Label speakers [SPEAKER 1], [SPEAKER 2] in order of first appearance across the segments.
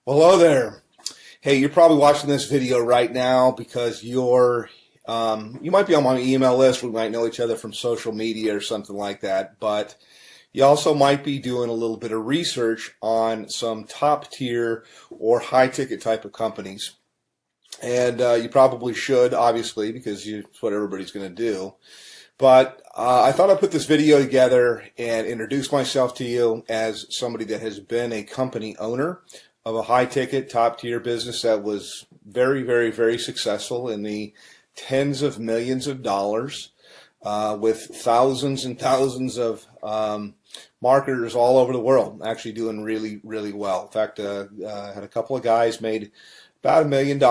[SPEAKER 1] Hello there. Hey, you're probably watching this video right now because you might be on my email list. We might know each other from social media or something like that. But you also might be doing a little bit of research on some top tier or high ticket type of companies. And you probably should, obviously, because it's what everybody's going to do. But I thought I'd put this video together and introduce myself to you as somebody that has been a company owner of a high-ticket, top-tier business that was very, very, very successful in the tens of millions of dollars with thousands and thousands of marketers all over the world, actually doing really, really well. In fact, I had a couple of guys made about $1 million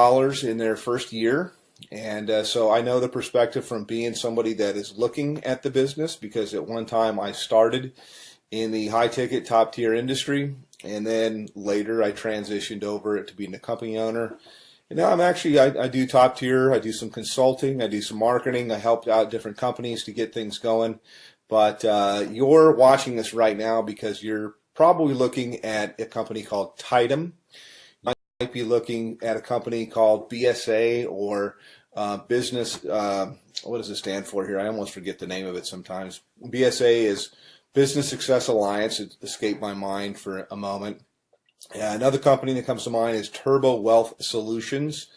[SPEAKER 1] in their first year. And so I know the perspective from being somebody that is looking at the business, because at one time I started in the high-ticket, top-tier industry, and then later I transitioned over to being a company owner. And now I do top-tier, I do some consulting, I do some marketing, I helped out different companies to get things going. But you're watching this right now because you're probably looking at a company called Tidem. You might be looking at a company called BSA or business, what does it stand for here? I almost forget the name of it sometimes. BSA is Business Success Alliance. It escaped my mind for a moment. Another company that comes to mind is Turbo Wealth Solutions,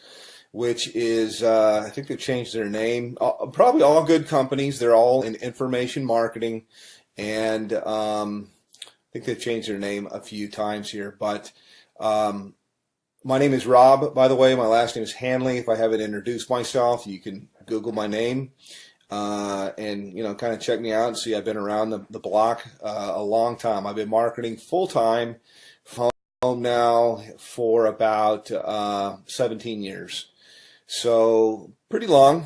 [SPEAKER 1] which is, I think they've changed their name. Probably all good companies. They're all in information marketing. And I think they've changed their name a few times here. But my name is Rob, by the way. My last name is Hanley. If I haven't introduced myself, you can Google my name. And kind of check me out and see I've been around the block a long time. I've been marketing full-time from home now for about 17 years. So pretty long,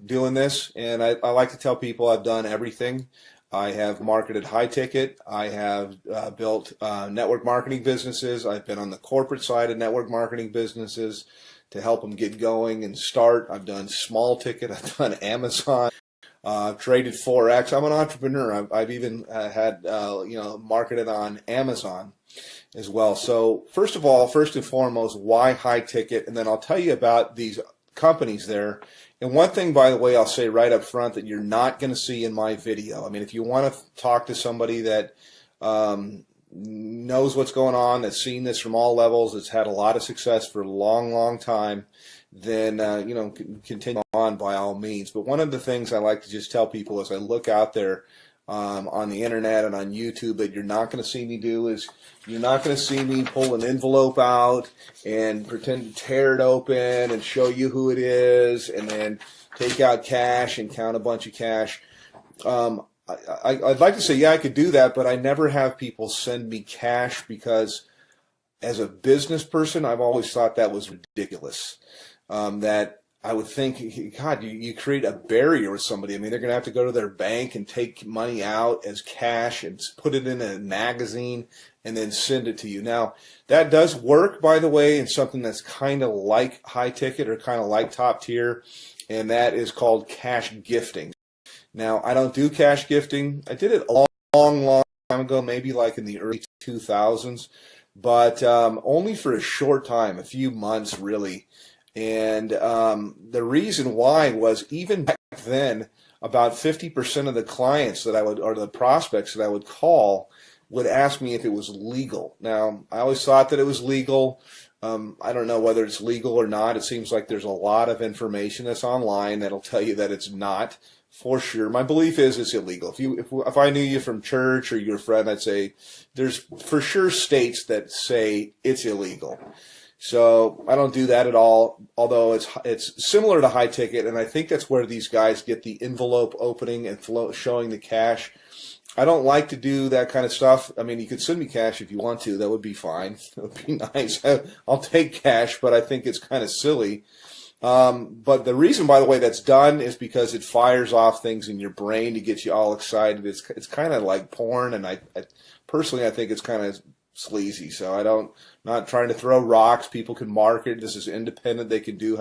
[SPEAKER 1] doing this. And I like to tell people I've done everything. I have marketed high ticket. I have built network marketing businesses. I've been on the corporate side of network marketing businesses to help them get going and start. I've done small ticket. I've done Amazon. I've traded Forex. I'm an entrepreneur. I've even had marketed on Amazon as well. So first and foremost, why high ticket? And then I'll tell you about these companies there. And one thing, by the way, I'll say right up front that you're not going to see in my video. I mean, if you want to talk to somebody that knows what's going on, that's seen this from all levels, that's had a lot of success for a long, long time, then continue on by all means. But one of the things I like to just tell people as I look out there on the internet and on YouTube that you're not going to see me do is you're not going to see me pull an envelope out and pretend to tear it open and show you who it is and then take out cash and count a bunch of cash. I'd like to say, yeah, I could do that, but I never have people send me cash because as a business person, I've always thought that was ridiculous. That I would think, God, you create a barrier with somebody. I mean, they're going to have to go to their bank and take money out as cash and put it in a magazine and then send it to you. Now, that does work, by the way, in something that's kind of like high ticket or kind of like top tier, and that is called cash gifting. Now, I don't do cash gifting. I did it a long time ago, maybe like in the early 2000s, but only for a short time, a few months really. And the reason why was even back then, about 50% of the clients that I would, or the prospects that I would call, would ask me if it was legal. Now, I always thought that it was legal. I don't know whether it's legal or not. It seems like there's a lot of information that's online that'll tell you that it's not. For sure. My belief is it's illegal. If I knew you from church or you're a friend, I'd say there's for sure states that say it's illegal. So I don't do that at all, although it's similar to high ticket, and I think that's where these guys get the envelope opening and showing the cash. I don't like to do that kind of stuff. I mean, you could send me cash if you want to. That would be fine. It would be nice. I'll take cash, but I think it's kind of silly. But the reason, by the way, that's done is because it fires off things in your brain to get you all excited. It's kind of like porn, and I personally, I think it's kind of sleazy. So not trying to throw rocks. People can market. This is independent. They can do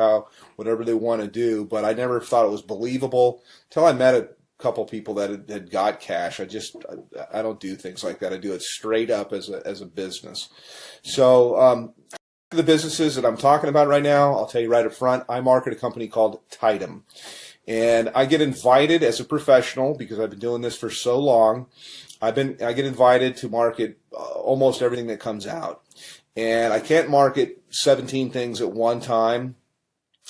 [SPEAKER 1] whatever they want to do. But I never thought it was believable until I met couple people that had got cash. I don't do things like that. I do it straight up as a business. So the businesses that I'm talking about right now, I'll tell you right up front, I market a company called Tidem. And I get invited as a professional, because I've been doing this for so long. I get invited to market almost everything that comes out. And I can't market 17 things at one time.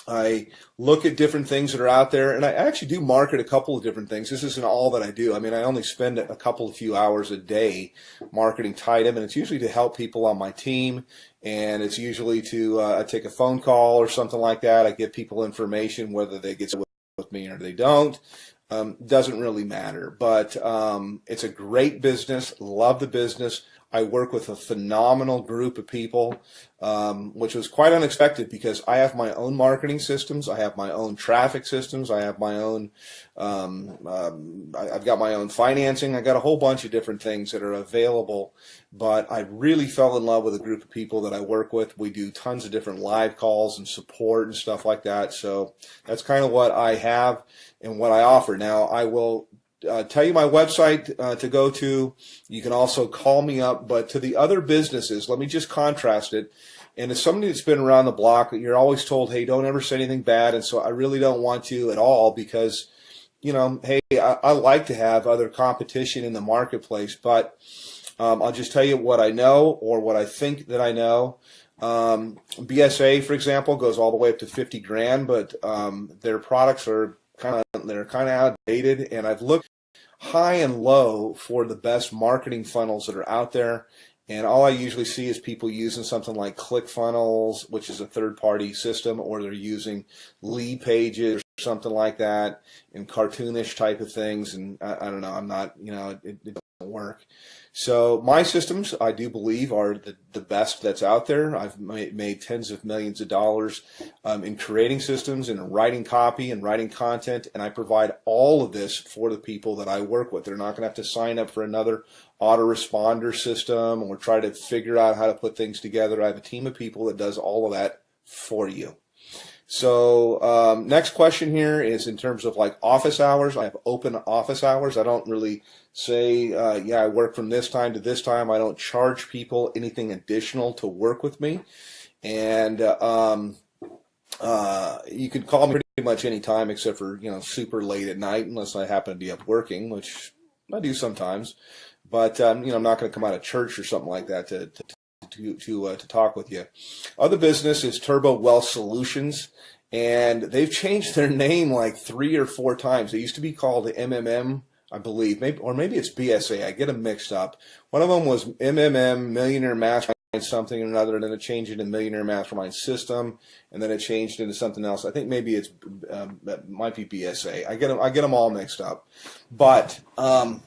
[SPEAKER 1] I look at different things that are out there, and I actually do market a couple of different things. This isn't all that I do. I mean, I only spend a couple of few hours a day marketing Tidem, and it's usually to help people on my team, and it's usually to I take a phone call or something like that. I give people information, whether they get with me or they don't. Doesn't really matter, but it's a great business. Love the business. I work with a phenomenal group of people, which was quite unexpected, because I have my own marketing systems. I have my own traffic systems. I have my own, I've got my own financing. I got a whole bunch of different things that are available, but I really fell in love with a group of people that I work with. We do tons of different live calls and support and stuff like that. So that's kind of what I have and what I offer. Now, I will tell you my website to go to. You can also call me up. But to the other businesses, let me just contrast it. And as somebody that's been around the block, you're always told, hey, don't ever say anything bad. And so I really don't want to at all, because, you know, hey, I like to have other competition in the marketplace. But I'll just tell you what I know, or what I think that I know. BSA, for example, goes all the way up to 50 grand, but their products are kind of outdated, and I've looked high and low for the best marketing funnels that are out there, and all I usually see is people using something like ClickFunnels, which is a third-party system, or they're using Lead Pages or something like that, and cartoonish type of things, and I don't know, I'm not, you know, it doesn't work. So my systems, I do believe, are the best that's out there. I've made tens of millions of dollars in creating systems and writing copy and writing content, and I provide all of this for the people that I work with. They're not going to have to sign up for another autoresponder system or try to figure out how to put things together. I have a team of people that does all of that for you. So next question here is in terms of like office hours. I have open office hours. I don't really say, yeah, I work from this time to this time. I don't charge people anything additional to work with me. And you can call me pretty much any time except for, you know, super late at night, unless I happen to be up working, which I do sometimes. But, you know, I'm not going to come out of church or something like that to talk with you. Other business is Turbo Wealth Solutions, and they've changed their name like 3 or 4 times. They used to be called MMM, I believe, maybe it's BSA. I get them mixed up. One of them was MMM, Millionaire Mastermind something or another, and then it changed into Millionaire Mastermind System, and then it changed into something else. I think maybe it might be BSA. I get them all mixed up, but I'm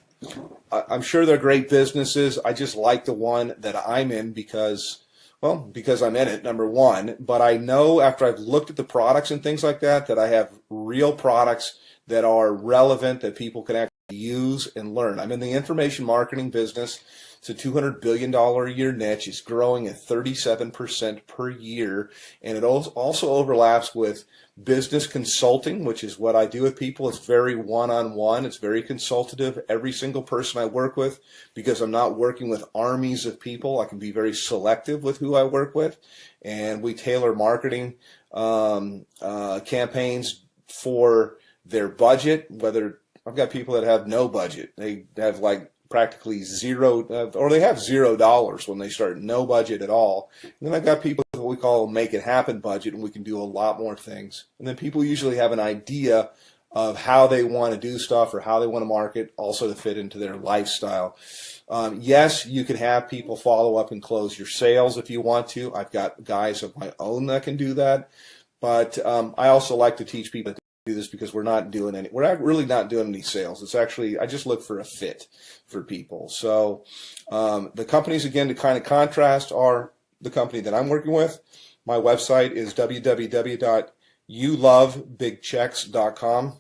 [SPEAKER 1] sure they're great businesses. I just like the one that I'm in because I'm in it, number one. But I know after I've looked at the products and things like that, that I have real products that are relevant, that people can actually use and learn. I'm in the information marketing business. It's a $200 billion a year niche. It's growing at 37% per year. And it also overlaps with business consulting, which is what I do with people. It's very one-on-one. It's very consultative. Every single person I work with, because I'm not working with armies of people, I can be very selective with who I work with. And we tailor marketing campaigns for their budget. Whether I've got people that have no budget. They have like practically zero, or they have $0 when they start, no budget at all. And then I've got people that we call make it happen budget, and we can do a lot more things. And then people usually have an idea of how they want to do stuff or how they want to market, also to fit into their lifestyle. Yes, you can have people follow up and close your sales if you want to. I've got guys of my own that can do that. But I also like to teach people to do this, because we're not really not doing any sales. It's actually, I just look for a fit for people. So the companies, again, to kind of contrast, are the company that I'm working with. My website is www.youlovebigchecks.com.